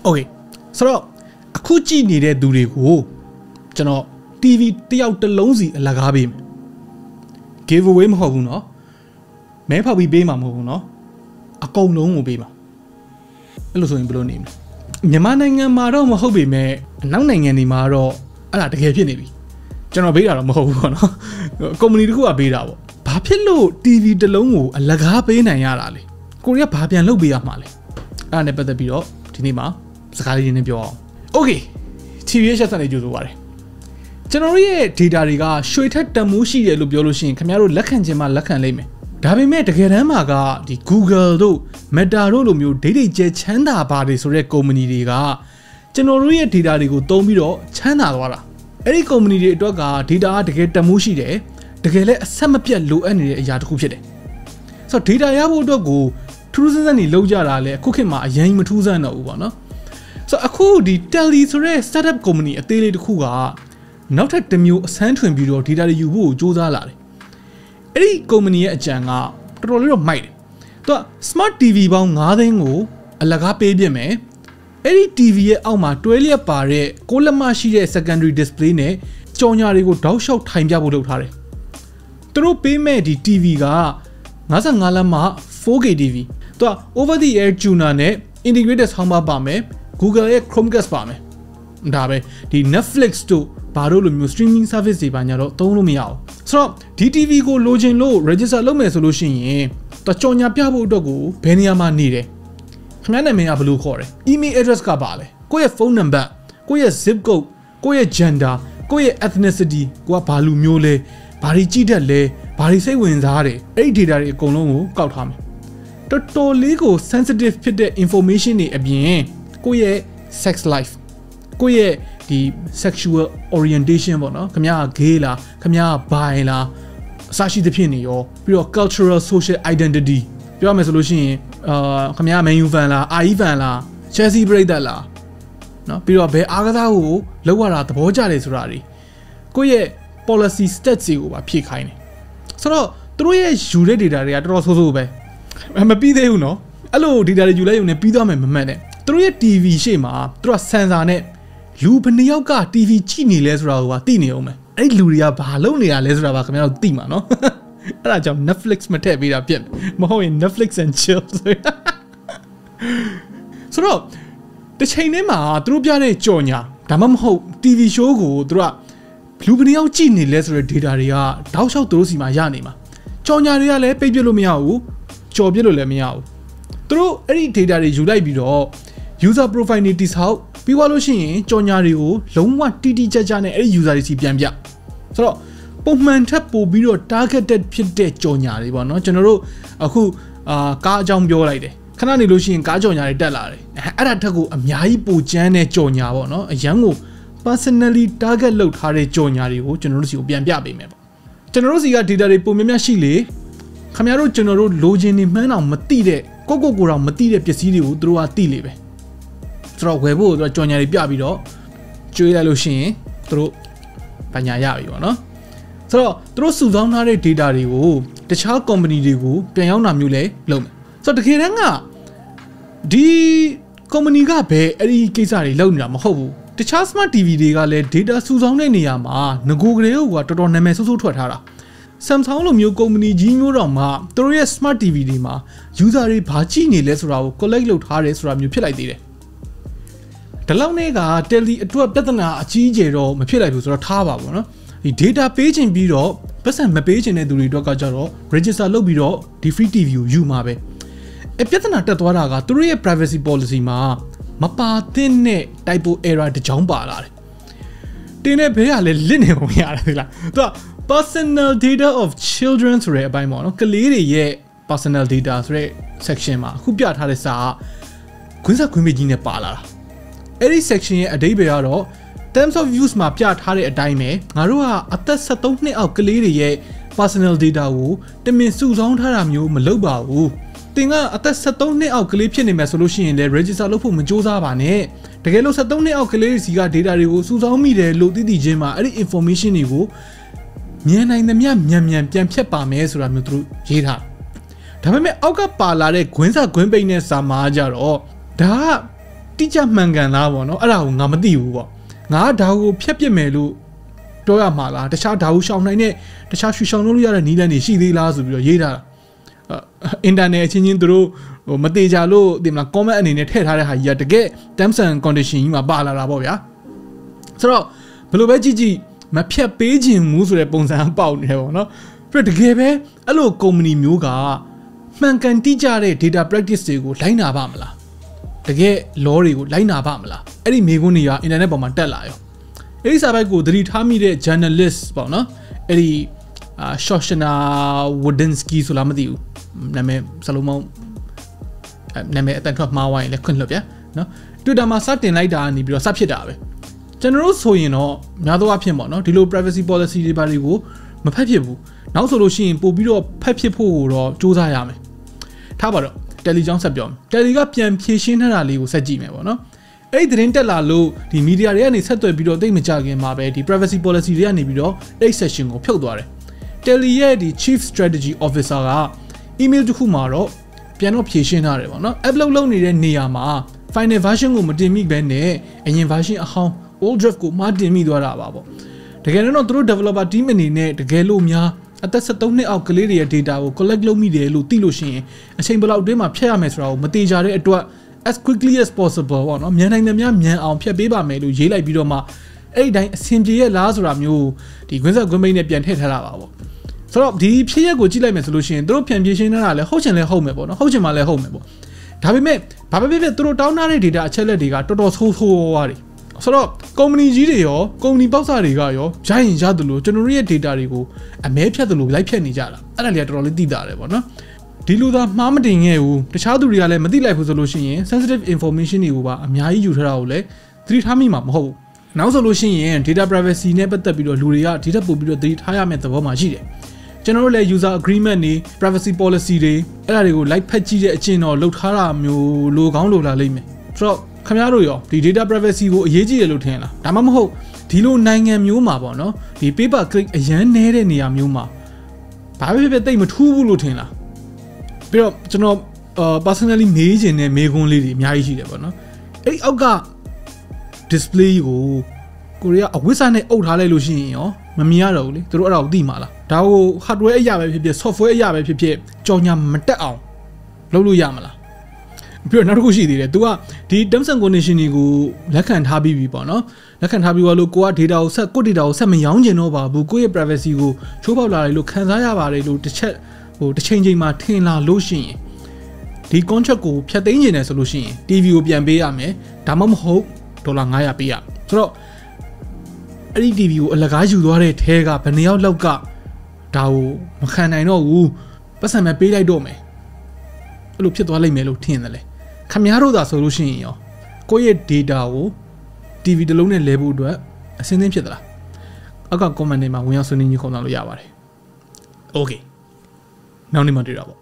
Okay soအခုကြည့်နေတဲ့သူတွေကိုကျွန်တော် TV တယောက်တစ်လုံးစီအလကားပေးမယ် give away မဟုတ်ဘူးเนาะမဲဖောက်ပြီးပေးမှာမဟုတ်ဘူးเนาะအကုန်လုံးကိုပေးမှာအဲ့လိုဆိုရင်ဘယ်လိုနေမလဲမြန်မာနိုင်ငံမှာတော့မဟုတ်ပေမဲ့နောက်နိုင်ငံတွေမှာတော့အဲ့ဒါတကယ်ဖြစ်နေပြီကျွန်တော်ပေးတာတော့မဟုတ်ဘူးပေါ့เนาะကုမ္ပဏီတစ်ခုကပေးတာပေါ့ဘာဖြစ်လို့ TV တစ်လုံးကိုအလကားပေးနိုင်ရတာလဲကိုရီးယားဘာပြန်လုပ်ပေးရမှာလဲအဲ့ဒါနဲ့ပတ်သက်ပြီးတော့ဒီနေ့မှာစကားလေးနဲ့ပြောအောင် Okay TBH ဆက်နေကြိုးဆိုပါတယ်ကျွန်တော်ရဲ့ data တွေကရွှေထက်တန်မိုးရှိတယ်လို့ပြောလို့ရှိရင်ခင်ဗျားတို့လက်ခံခြင်းမှလက်ခံလိမ့်မယ်ဒါပေမဲ့တကယ်တမ်းမှာကဒီ Google တို့ Meta တို့လိုမျိုး data ကျချမ်းသာပါတယ်ဆိုတဲ့ company တွေကကျွန်တော်တို့ရဲ့ data တွေကိုသုံးပြီးတော့ချမ်းသာသွားတာအဲ့ဒီ company တွေအတွက်က data ကတကယ်တန်မိုးရှိတယ်တကယ်လည်းအဆက်မပြတ်လိုအပ်နေတဲ့အရာတစ်ခုဖြစ်တယ်ဆိုတော့ data ရဖို့အတွက်ကိုထူးဆန်းဆန်းနေလောက်ကြတာလဲအခုခေတ်မှာအရင်မထူးဆန်းတော့ဘူးပေါ့နော်ဆိုတော့အခုဒီ Tele ဆိုတဲ့ startup company အသေးလေးတစ်ခုကနောက်ထပ်တစ်မျိုးအဆန်းထွင်ပြီးတော့ data တွေယူဖို့စူးစမ်းလာတယ်အဲ့ဒီ company ရဲ့အကြံကတော်တော်လေးတော့မိုက်တယ်သူက smart TV ပေါင်း9သိန်းကိုအလကားပေးပြမယ်အဲ့ဒီ TV ရဲ့အောက်မှာတွဲလျက်ပါတဲ့6လက်မရှိတဲ့ secondary display နဲ့ကြော်ညာတွေကိုတောက်လျှောက်ထိုင်ပြဖို့လုပ်ထားတယ်သူတို့ပေးမဲ့ဒီ TV က55လက်မှ 4K TV သူက over the air tuner နဲ့ integrated soundbar ပါမယ် Google ရဲ့ Chromecast ပါမယ်ဒါပဲဒီ Netflix တို့ဘာလို့လိုမျိုး streaming service တွေပါညာတော့သုံးလို့မရအောင်ဆိုတော့ဒီ TV ကိုလိုချင်လို့ register လုပ်မယ်ဆိုလို့ရှိရင်တော့ကြော်ညာပြဖို့အတွက်ကိုဘယ်နေရာမှာနေတယ်ခင်ဗျားနာမည်ကဘယ်လိုခေါ်တယ် email address ကပါလဲကိုယ့်ရဲ့ phone number ကိုယ့်ရဲ့ zip code ကိုယ့်ရဲ့ gender ကိုယ့်ရဲ့ ethnicity ကိုကဘာလူမျိုးလဲဘာတွေကြည့်တတ်လဲဘာတွေစိတ်ဝင်စားတယ်အဲ့ဒီ data တွေအကုန်လုံးကိုကောက်ထားမယ်တော်တော်လေးကို sensitive ဖြစ်တဲ့ information တွေအပြင်ကိုယ့်ရဲ့ sex life ကိုယ့်ရဲ့ဒီ sexual orientation ပေါ့နော်ခင်ဗျား gay လားခင်ဗျား bi လားအစရှိသဖြင့်နေရောပြီးတော့ cultural social identity ပြောရမယ်ဆိုလို့ရှိရင်ခင်ဗျား Man U fan လား RE fan လား Chelsea ပရိသတ်လားနော်ပြီးတော့ဘယ်အားကစားကိုလောက်ရတာသဘောကျတယ်ဆိုတာတွေကိုယ့်ရဲ့ policy stats တွေကိုပါဖြည့်ခိုင်းတယ်ဆိုတော့သူတို့ရဲ့ယူတဲ့ data တွေကတော်တော်ဆိုးဆိုးပဲမပြီးသေးဘူးနော်အဲ့လို data တွေယူလိုက်ရုံနဲ့ပြီးသွားမယ်မမှန်နဲ့သူတို့ရဲ့ TV ရှေ့မှာသူတို့က sensor နဲ့လူဘယ်နှယောက်က TV ကြည့်နေလဲဆိုတာကိုပါသိနေအောင်မယ်အဲ့ဒီလူတွေကဘာလုပ်နေတာလဲဆိုတာပါခင်ဗျားတို့သိမှာနော်အဲ့ဒါကြောင့် Netflix မထည့်ပေးတာပြက်မဟုတ်ရင် Netflix and chill ဆိုတော့တစ်ချိန်တည်းမှာသူတို့ပြတဲ့ကြော်ညာဒါမှမဟုတ် TV show ကိုသူတို့ကလူဘယ်နှယောက်ကြည့်နေလဲဆိုတဲ့ data တွေကတောက်လျှောက်သူတို့စီမှာရနေမှာကြော်ညာတွေကလည်းပိတ်ပြလို့မရဘူးကြော်ပြလို့လည်းမရဘူးသူတို့အဲ့ဒီ data တွေယူလိုက်ပြီးတော့ user profile တွေတိဆောက်ပြီးသွားလို့ရှိရင်ကြော်ညာတွေကိုလုံးဝတိတိကျကျနဲ့အဲ့ဒီ user တွေစီပြန်ပြဆိုတော့ပုံမှန်ထပ်ပို့ပြီးတော့ targeted ဖြစ်တဲ့ကြော်ညာတွေပေါ့နော်ကျွန်တော်တို့အခုကားအကြောင်းပြောလိုက်တယ်ခဏနေလို့ရှိရင်ကားကြော်ညာတွေတက်လာတယ်အဲ့ဒါထက်ကိုအများကြီးပိုကျန်းတဲ့ကြော်ညာပေါ့နော်အရန်ကို personally target လုပ်ထားတဲ့ကြော်ညာတွေကိုကျွန်တော်တို့စီကိုပြန်ပြပေးမယ်ပေါ့ကျွန်တော်တို့စီက data တွေပုံများများရှိလေခင်ဗျားတို့ကျွန်တော်တို့လိုချင်နေမှန်းအောင်မသိတဲ့ကိုတော့မသိတဲ့ပစ္စည်းတွေကိုသူတို့ကသိလေပဲဆိုတော့ဝယ်ဖို့တော့ကြော်ညာတွေပြပြီးတော့ကျွေးလိုက်လို့ရှိရင်သူတို့ပညာရပြီပေါ့နော်ဆိုတော့သူတို့စုဆောင်းထားတဲ့ data တွေကိုတခြား company တွေကိုပြန်ရောက်တာမျိုးလဲလုပ်မယ်ဆိုတော့တကယ်တမ်းကဒီ company ကဘယ်အဲ့ဒီကိစ္စတွေလုပ်နေတာမဟုတ်ဘူးတခြား smart TV တွေကလည်း data စုဆောင်းတဲ့နေရာမှာငကိုကလေးကတော်တော်နာမည်ဆိုးဆိုးထွက်ထားတာ Samsung လိုမျိုး company ကြီးမျိုးတော့မှသူတို့ရဲ့ smart TV တွေမှာ user တွေဘာကြည့်နေလဲဆိုတာကို collect လုပ်ထားတယ်ဆိုတာမျိုးဖြစ်လိုက်သေးတယ်ဒီလောက်နဲ့က Tele အတွက်ပြဿနာအကြီးအကျယ်တော့မဖြစ်လိုက်ဘူးဆိုတော့ထားပါပေါ့နော်ဒီ data ပေးချင်ပြီးတော့ပတ်စံမပေးချင်တဲ့သူတွေအတွက်ကကြတော့ register လုပ်ပြီးတော့ဒီ free TV ကိုယူမှာပဲအပြဿနာတက်သွားတာကသူတို့ရဲ့ privacy policy မှာမပါသင့်တဲ့ typo error တစ်ကြောင်းပါလာတယ်တင်းတဲ့ဘေးကလည်းလစ်နေပုံရတယ်ဒီလားသူက personal data of children ဆိုတဲ့အပိုင်းပေါ့နော်ကလေးတွေရဲ့ personal data ဆိုတဲ့ section မှာအခုပြထားတဲ့စာကခွင်းစားခွင်းပေးကြီးနဲ့ပါလာတာအဲ့ဒီ section ရဲ့အဓိပ္ပာယ်ကတော့ terms of use မှာပြထားတဲ့အတိုင်းပဲငါတို့ကအသက်73နှစ်အောက်ကလေးတွေရဲ့ personal data ကိုတမင်စုဆောင်းထားတာမျိုးမလုပ်ပါဘူးတင်ကအသက်73နှစ်အောက်ကလေးဖြစ်နေမယ်ဆိုလို့ရှိရင်လည်း register လုပ်ဖို့မကြိုးစားပါနဲ့တကယ်လို့73နှစ်အောက်ကလေးတွေစီက data တွေကိုစုဆောင်းမိတယ်လို့သိချင်းမှာအဲ့ဒီ information တွေကိုမြန်နိုင်သမျှမြန်ပြန်ဖြတ်ပါမယ်ဆိုတာမျိုးသူတို့ရေးထားဒါပေမဲ့အောက်ကပါလာတဲ့ဂွင်းစာဂွင်းပိန်နဲ့စာမားကြတော့ဒါက တိကျမှန်ကန်လားပေါ့နော်အဲ့ဒါကိုငါမသိဘူးပေါ့ငါဒါကိုဖျက်ပစ်မယ်လို့ပြောရမှာလားတခြားဒါကိုရှောင်နိုင်တဲ့တခြားရှောင်လို့ရတဲ့နည်းလမ်းတွေရှိသေးလားဆိုပြီးတော့ရေးထားတာအင်တာနက်အချင်းချင်းသူတို့မတေချာလို့ဒီမှာ comment အနေနဲ့ထည့်ထားတဲ့ဟာကြီးကတကယ် terms and condition ကြီးမှာပါလာတာပေါ့ဗျာဆိုတော့ဘယ်လိုပဲကြည့်မဖြတ်ပေးခြင်းမူဆိုတဲ့ပုံစံပေါက်နေတယ်ပေါ့နော်ပြီးတော့တကယ်ပဲအဲ့လို company မျိုးကမှန်ကန်တိကျတဲ့ data practice တွေကိုလိုက်နာပါမလားတကယ် law တွေကိုလိုက်နာပါမလားအဲ့ဒီမေးခွန်းတွေက internet ပေါ်မှာတက်လာရောအဲ့ဒီစာပိုက်ကိုသတိထားမိတဲ့ journalist ပေါ့နော်အဲ့ဒီShoshana Wodinsky ဆိုလားမသိဘူးနာမည်စလုံးမနာမည်အတန်ထွက်မှားဝိုင်းလည်းခွင့်လွှတ်ဗျာနော် Twitter မှာစတင်လိုက်တာနေပြီးတော့စဖြစ်တာပဲကျွန်တော်တို့ဆိုရင်တော့များသောအားဖြင့်ပေါ့နော်ဒီလို privacy policy တွေပါတွေကိုမဖတ်ဖြစ်ဘူးနောက်ဆိုလို့ရှိရင်ပို့ပြီးတော့ဖတ်ဖြစ်ဖို့ကိုတော့စူးစမ်းရမယ်ထားပါတော့ Tele ကြောင်းဆက်ပြောမယ် Tele ကပြန်ဖြည့်ရှင်းထားတာလေးကိုဆက်ကြည့်မယ်ပေါ့နော်အဲ့ဒီသတင်းတက်လာလို့ဒီ media တွေကနေဆက်သွယ်ပြီးတော့တိတ်မကြခင်မှာပဲဒီ privacy policy တွေကနေပြီးတော့အဲ့ session ကိုဖြုတ်သွားတယ် Tele ရဲ့ဒီ chief strategy officer က email တစ်ခုမှာတော့ပြန်တော့ဖြည့်ရှင်းထားတယ်ပေါ့နော် upload လုပ်နေတဲ့နေရာမှာ final version ကိုမတင်မိဘဲနဲ့အရင် version အဟောင်း old draft ကိုမှတင်မိသွားတာပါပေါ့တကယ်တော့သူတို့ developer team အနေနဲ့တကယ်လို့များအသက်73နှစ်အောက်ကလေးတွေရဲ့ data ကို collect လုပ်မိတယ်လို့သိလို့ရှိရင်အချိန်ဘယ်လောက်အတွင်းမှာဖျက်ရမယ်ဆိုတာကိုမတေချာတဲ့အတွက် as quickly as possible ပေါ့နော်မြန်နိုင်တယ်များမြန်အောင်ဖျက်ပေးပါမယ်လို့ရေးလိုက်ပြီးတော့မှအဲ့ဒီတိုင်းအဆင်ပြေရဲ့လားဆိုတာမျိုးဒီကွင်းဆက်ကွင်းမိတ်နဲ့ပြန်ထည့်ထားတာပါပေါ့ဆိုတော့ဒီဖြစ်ရက်ကိုကြည့်လိုက်မယ်ဆိုလို့ရှိရင်တို့ပြန်ပြေးရှင်းထားတာလည်းဟုတ်ချင်လည်းဟုတ်မယ်ပေါ့နော်ဟုတ်ချင်မှလည်းဟုတ်မယ်ပေါ့ဒါပေမဲ့ဘာပဲဖြစ်ဖြစ်တို့တောင်းထားတဲ့ data အချက်လက်တွေကတော်တော်ဆိုးဆိုးဝါးတွေဆိုတော့ company ကြီးတွေရော company ပေါက်စားတွေကရောရရင်ရတယ်လို့ကျွန်တော်တို့ရဲ့ data တွေကိုအမဲဖြတ်တယ်လို့လိုက်ဖြတ်နေကြတာအဲ့ဒါလေးကတော်တော်လေးသိတာတယ်ပေါ့နော်ဒီလိုသာမှားမတင်ခဲ့ဘူးတခြားသူတွေကလည်းမသိလိုက်ဘူးဆိုလို့ရှိရင် sensitive information တွေကိုပါအများကြီးယူထားတာကိုလည်းသတိထားမိမှာမဟုတ်ဘူးနောက်ဆိုလို့ရှိရင် data privacy နဲ့ပတ်သက်ပြီးတော့လူတွေကဒီထက်ပိုပြီးတော့သတိထားရမယ့်သဘောမှရှိတယ်ကျွန်တော်တို့လည်း user agreement တွေ privacy policy တွေအဲ့ဒါတွေကို like ဖတ်ကြည့်တဲ့အကျင့်တော့လုပ်ထားတာမျိုးလိုကောင်းလိုလာလိမ့်မယ်ဆိုတော့ခင်ဗျားတို့ရောဒီ data privacy ကိုအရေးကြီးတယ်လို့ထင်လားဒါမှမဟုတ်ဒီလိုနိုင်ငံမျိုးမှာပေါ့နော်ဒီ paper click အရန်နေတဲ့နေရာမျိုးမှာဘာပဲဖြစ်ဖြစ်တိတ်မထူးဘူးလို့ထင်လားပြီးတော့ကျွန်တော်personally မေးချင်တဲ့မေးခွန်းလေးတွေအများကြီးရှိတယ်ပေါ့နော်အဲ့အောက်က display ကိုရီးယားအဝိစာနဲ့အုပ်ထားလိုက်လို့ရှိရင်ရောမမြင်ရတော့ဘူးလေသူတို့အဲ့ဒါကိုသိမှာလားဒါကို hardware အရာပဲဖြစ်ဖြစ် software အရာပဲဖြစ်ဖြစ်ကြော်ညာမတက်အောင်လုပ်လို့ရမလားပြီးတော့နောက်တစ်ခုရှိသေးတယ် तू ကဒီ terms and condition တွေကိုလက်ခံထားပြီးပြီပေါ့နော်လက်ခံထားပြီးလို့ကိုက data ကိုဆက်ကို data ကိုဆက်မရောင်းကျင်တော့ပါဘူးကိုယ့်ရဲ့ privacy ကိုချိုးဖောက်လာတယ်လို့ခံစားရပါတယ်လို့တစ်ချက်တစ်ချိန်ချိန်မှာထင်လာလို့ရှိရင်ဒီ contract ကိုဖျက်သိမ်းနေတယ်ဆိုလို့ရှိရင် TV ကိုပြန်ပေးရမယ်ဒါမှမဟုတ်ဒေါ်လာ900ပေးရဆိုတော့အဲ့ဒီ TV ကိုအလကားယူသွားတဲ့ထဲကဘယ်နှယောက်လောက်ကဒါကိုမခံနိုင်တော့ဘူးပတ်စံမဲ့ပေးလိုက်တော့မယ်အဲ့လိုဖြစ်သွားလိမ့်မယ်လို့ထင်တယ်လေခမည်းတော်သာဆိုလို့ရှိရင်ရောကိုယ့်ရဲ့ data ကို TV တစ်လုံးနဲ့လဲဖို့အတွက်အစင်းသင်းဖြစ်သလားအောက်က comment တွေမှာဝင်ရောက်ဆွေးနွေးညှိနှိုင်းလို့ရပါတယ် okay နောက်နေ့မှတွေ့တာပေါ့